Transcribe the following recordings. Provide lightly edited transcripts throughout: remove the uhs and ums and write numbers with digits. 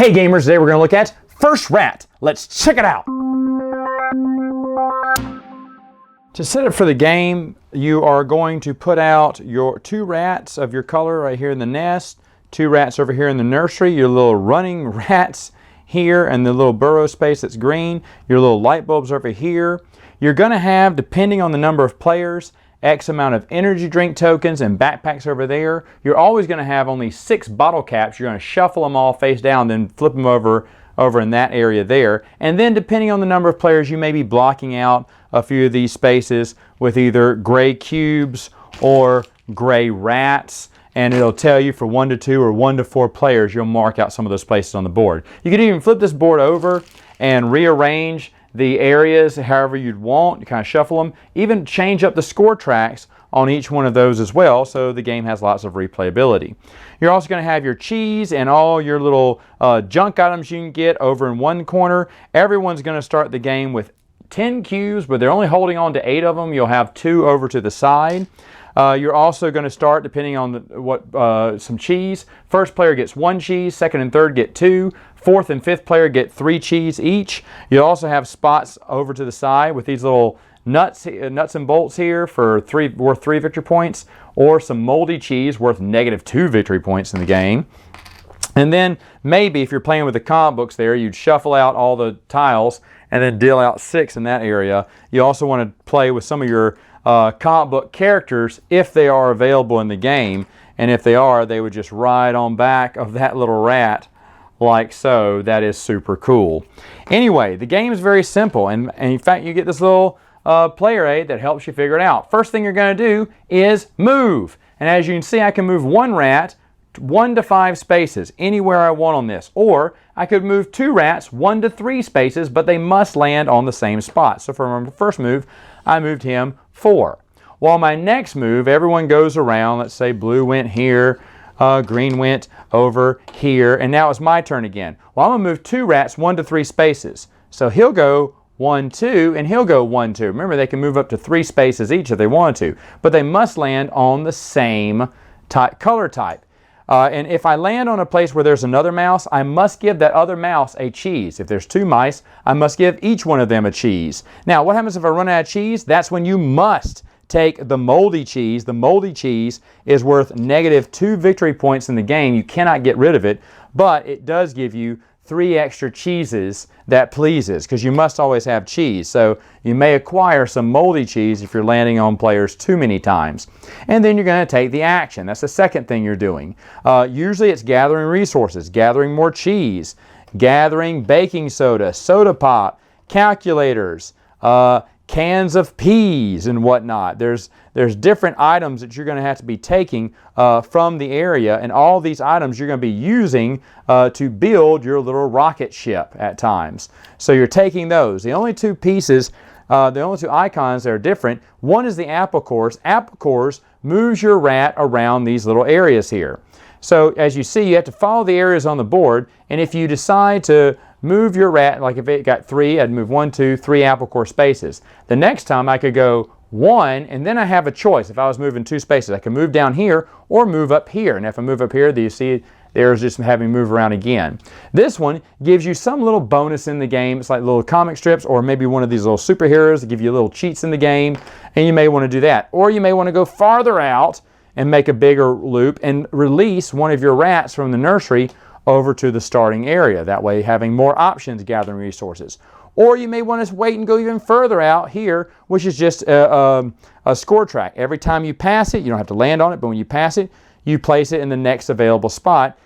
Hey gamers, today we're going to look at First Rat. Let's check it out. To set up for the game, you are going to put out your 2 rats of your color right here in the nest, 2 rats over here in the nursery, your little running rats here, and the little burrow space that's green, your little light bulbs over here. You're going to have, depending on the number of players, X amount of energy drink tokens and backpacks over there. You're always going to have only 6 bottle caps. You're going to shuffle them all face down, then flip them over in that area there. And then depending on the number of players, you may be blocking out a few of these spaces with either gray cubes or gray rats. And it'll tell you for 1 to 2 or 1 to 4 players, you'll mark out some of those places on the board. You can even flip this board over and rearrange the areas however you'd want. You kind of shuffle them, even change up the score tracks on each one of those as well, so the game has lots of replayability. You're also going to have your cheese and all your little junk items you can get over in one corner. Everyone's going to start the game with 10 cubes, but they're only holding on to 8 of them. You'll have 2 over to the side. You're also going to start, depending on some cheese. First player gets 1 cheese, second and third get 2, fourth and fifth player get 3 cheese each. You'll also have spots over to the side with these little nuts and bolts here for worth 3 victory points, or some moldy cheese worth -2 victory points in the game. And then maybe if you're playing with the comic books there, you'd shuffle out all the tiles and then deal out 6 in that area. You also want to play with some of your comic book characters if they are available in the game, and if they are, they would just ride on back of that little rat like so. That is super cool. Anyway, the game is very simple, and in fact you get this little player aid that helps you figure it out. First thing you're going to do is move, and as you can see, I can move 1 rat 1 to 5 spaces anywhere I want on this, or I could move 2 rats 1 to 3 spaces, but they must land on the same spot. So for my first move, I moved him 4. While my next move, everyone goes around. Let's say blue went here, green went over here, and now it's my turn again. Well, I'm going to move 2 rats 1 to 3 spaces. So he'll go 1, 2, and he'll go 1, 2. Remember, they can move up to 3 spaces each if they want to, but they must land on the same color type. And if I land on a place where there's another mouse, I must give that other mouse a cheese. If there's 2 mice, I must give each one of them a cheese. Now, what happens if I run out of cheese? That's when you must take the moldy cheese. The moldy cheese is worth -2 victory points in the game. You cannot get rid of it, but it does give you 3 extra cheeses that pleases, because you must always have cheese. So you may acquire some moldy cheese if you're landing on players too many times. And then you're going to take the action. That's the second thing you're doing. Usually it's gathering resources, gathering more cheese, gathering baking soda, soda pop, calculators, cans of peas and whatnot. There's different items that you're going to have to be taking from the area, and all these items you're going to be using to build your little rocket ship at times. So you're taking those. The only 2 pieces, the only 2 icons that are different, one is the apple cores. Apple cores moves your rat around these little areas here. So as you see, you have to follow the areas on the board, and if you decide to move your rat, like if it got 3, I'd move 1, 2, 3 apple core spaces. The next time I could go 1, and then I have a choice. If I was moving 2 spaces, I can move down here or move up here. And if I move up here, do you see there's just having me move around again. This one gives you some little bonus in the game. It's like little comic strips, or maybe one of these little superheroes that give you little cheats in the game, and you may want to do that. Or you may want to go farther out and make a bigger loop and release one of your rats from the nursery over to the starting area. That way having more options gathering resources. Or you may want to wait and go even further out here, which is just a score track. Every time you pass it, you don't have to land on it, but when you pass it, you place it in the next available spot,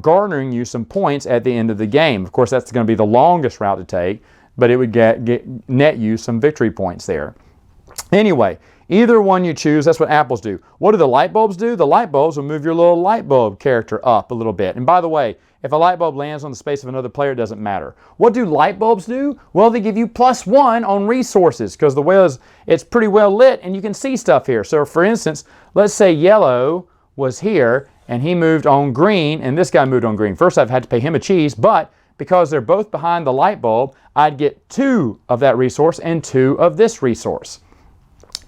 garnering you some points at the end of the game. Of course, that's going to be the longest route to take, but it would net you some victory points there. Anyway, either one you choose, that's what apples do. What do the light bulbs do? The light bulbs will move your little light bulb character up a little bit. And by the way, if a light bulb lands on the space of another player, it doesn't matter. What do light bulbs do? Well, they give you +1 on resources, because the way it's pretty well lit and you can see stuff here. So for instance, let's say yellow was here and he moved on green, and this guy moved on green. First, I've had to pay him a cheese, but because they're both behind the light bulb, I'd get 2 of that resource and 2 of this resource.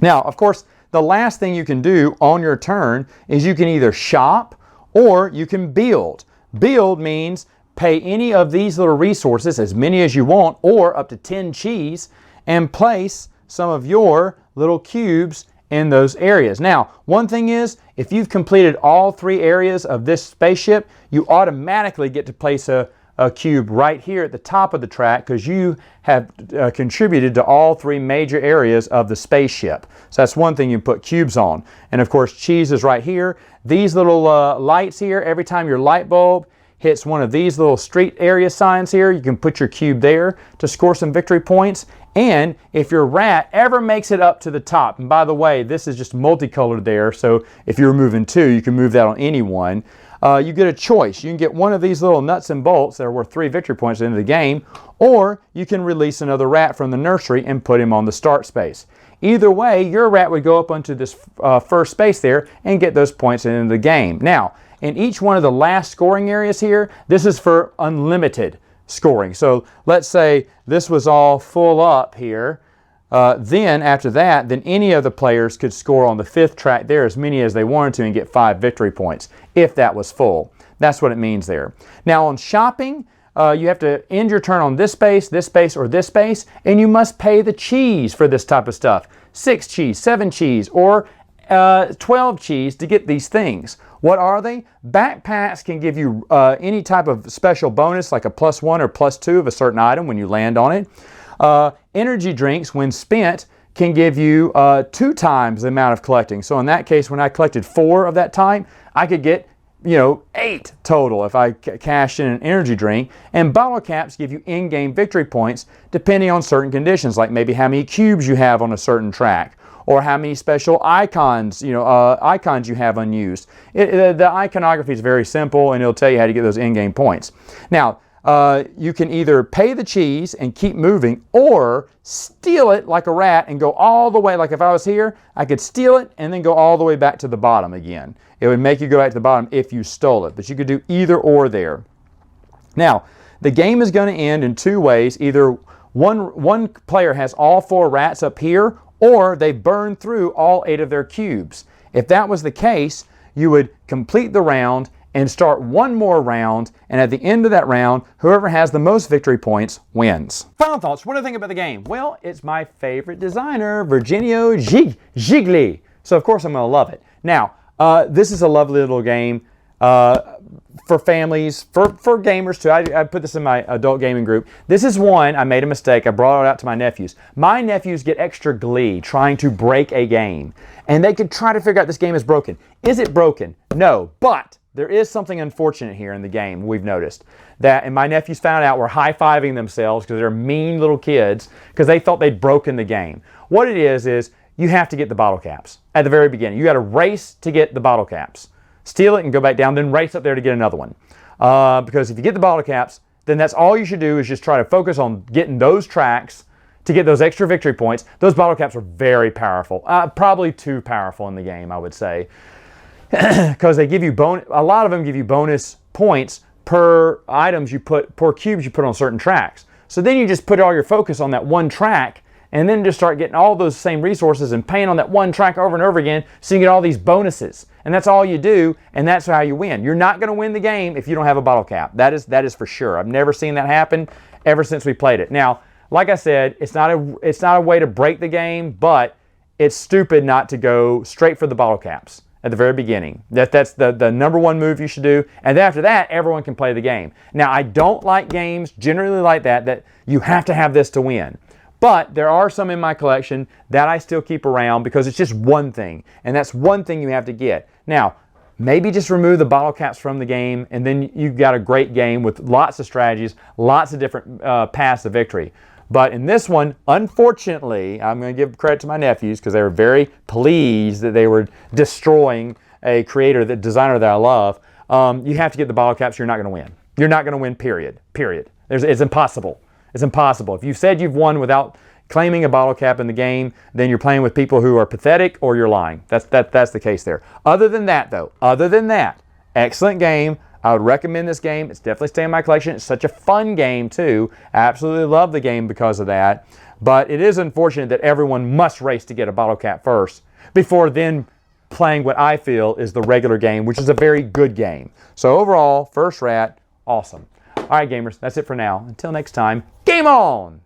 Now, of course, the last thing you can do on your turn is you can either shop or you can build. Build means pay any of these little resources, as many as you want, or up to 10 cheese, and place some of your little cubes in those areas. Now, one thing is, if you've completed all 3 areas of this spaceship, you automatically get to place a cube right here at the top of the track because you have contributed to all 3 major areas of the spaceship. So that's one thing you put cubes on. And of course, cheese is right here. These little lights here, every time your light bulb hits one of these little street area signs here, you can put your cube there to score some victory points. And if your rat ever makes it up to the top, and by the way, this is just multicolored there, so if you're moving 2, you can move that on any one. You get a choice. You can get one of these little nuts and bolts that are worth 3 victory points at the end of the game, or you can release another rat from the nursery and put him on the start space. Either way, your rat would go up onto this first space there and get those points at the end of the game. Now, in each one of the last scoring areas here, this is for unlimited scoring. So let's say this was all full up here. Then after that, then any of the players could score on the 5th track there as many as they wanted to and get 5 victory points if that was full. That's what it means there. Now on shopping, you have to end your turn on this space, or this space, and you must pay the cheese for this type of stuff. 6 cheese, 7 cheese, or 12 cheese to get these things. What are they? Backpacks can give you any type of special bonus like a +1 or +2 of a certain item when you land on it. Energy drinks, when spent, can give you 2 times the amount of collecting. So in that case, when I collected 4 of that type, I could get 8 total if I cashed in an energy drink. And bottle caps give you in-game victory points depending on certain conditions, like maybe how many cubes you have on a certain track, or how many special icons, icons you have unused. The iconography is very simple, and it'll tell you how to get those in-game points. Now, you can either pay the cheese and keep moving, or steal it like a rat and go all the way. Like if I was here, I could steal it and then go all the way back to the bottom again. It would make you go back to the bottom if you stole it, but you could do either or there. Now, the game is going to end in 2 ways. Either one player has all 4 rats up here, or they burn through all 8 of their cubes. If that was the case, you would complete the round and start one more round, and at the end of that round, whoever has the most victory points wins. Final thoughts. What do I think about the game? Well, it's my favorite designer, Virginio Gigli. So of course I'm going to love it. Now, this is a lovely little game for families, for gamers too. I put this in my adult gaming group. This is one, I made a mistake. I brought it out to my nephews. My nephews get extra glee trying to break a game, and they could try to figure out this game is broken. Is it broken? No, but there is something unfortunate here in the game we've noticed. And my nephews found out were high-fiving themselves because they're mean little kids because they thought they'd broken the game. What it is you have to get the bottle caps at the very beginning. You got to race to get the bottle caps. Steal it and go back down, then race up there to get another one. Because if you get the bottle caps, then that's all you should do is just try to focus on getting those tracks to get those extra victory points. Those bottle caps are very powerful. Probably too powerful in the game, I would say. Because they give you a lot of them give you bonus points per cubes you put on certain tracks. So then you just put all your focus on that one track, and then just start getting all those same resources and paying on that one track over and over again, so you get all these bonuses. And that's all you do, and that's how you win. You're not going to win the game if you don't have a bottle cap. That is for sure. I've never seen that happen ever since we played it. Now, like I said, it's not a way to break the game, but it's stupid not to go straight for the bottle caps at the very beginning. That's the number 1 move you should do. And then after that, everyone can play the game. Now, I don't like games generally like that you have to have this to win. But there are some in my collection that I still keep around because it's just one thing. And that's one thing you have to get. Now, maybe just remove the bottle caps from the game, and then you've got a great game with lots of strategies, lots of different paths to victory. But in this one, unfortunately, I'm going to give credit to my nephews because they were very pleased that they were destroying a designer that I love. You have to get the bottle caps. You're not going to win. You're not going to win, period. It's impossible. It's impossible. If you said you've won without claiming a bottle cap in the game, then you're playing with people who are pathetic or you're lying. That's the case there. Other than that, excellent game. I would recommend this game. It's definitely staying in my collection. It's such a fun game too. I absolutely love the game because of that. But it is unfortunate that everyone must race to get a bottle cap first before then playing what I feel is the regular game, which is a very good game. So overall, first rat, awesome. All All right, gamers, that's it for now. Until next time, game on!